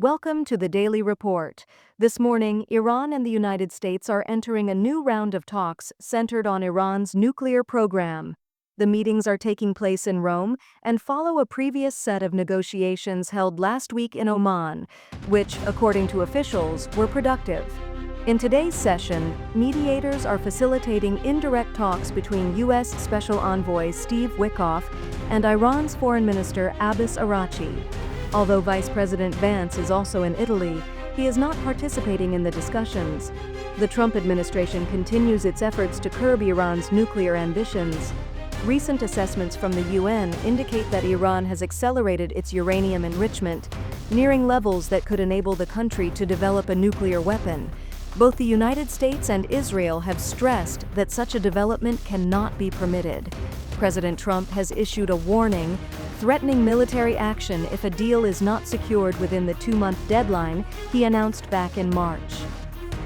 Welcome to the Daily Report. This morning, Iran and the United States are entering a new round of talks centered on Iran's nuclear program. The meetings are taking place in Rome and follow a previous set of negotiations held last week in Oman, which, according to officials, were productive. In today's session, mediators are facilitating indirect talks between U.S. Special Envoy Steve Witkoff and Iran's Foreign Minister Abbas Araghchi. Although Vice President Vance is also in Italy, he is not participating in the discussions. The Trump administration continues its efforts to curb Iran's nuclear ambitions. Recent assessments from the UN indicate that Iran has accelerated its uranium enrichment, nearing levels that could enable the country to develop a nuclear weapon. Both the United States and Israel have stressed that such a development cannot be permitted. President Trump has issued a warning, threatening military action if a deal is not secured within the 2-month deadline he announced back in March.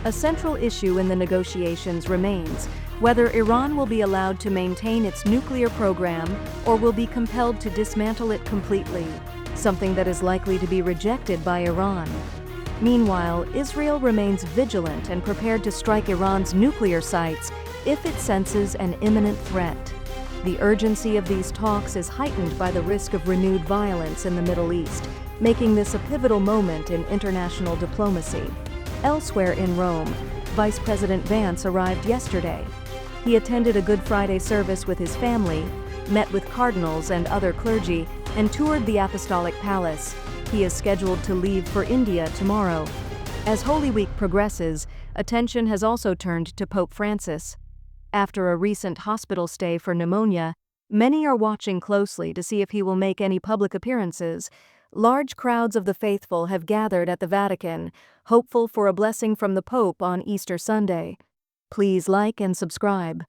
A central issue in the negotiations remains whether Iran will be allowed to maintain its nuclear program or will be compelled to dismantle it completely, something that is likely to be rejected by Iran. Meanwhile, Israel remains vigilant and prepared to strike Iran's nuclear sites if it senses an imminent threat. The urgency of these talks is heightened by the risk of renewed violence in the Middle East, making this a pivotal moment in international diplomacy. Elsewhere in Rome, Vice President Vance arrived yesterday. He attended a Good Friday service with his family, met with cardinals and other clergy, and toured the Apostolic Palace. He is scheduled to leave for India tomorrow. As Holy Week progresses, attention has also turned to Pope Francis. After a recent hospital stay for pneumonia, many are watching closely to see if he will make any public appearances. Large crowds of the faithful have gathered at the Vatican, hopeful for a blessing from the Pope on Easter Sunday. Please like and subscribe.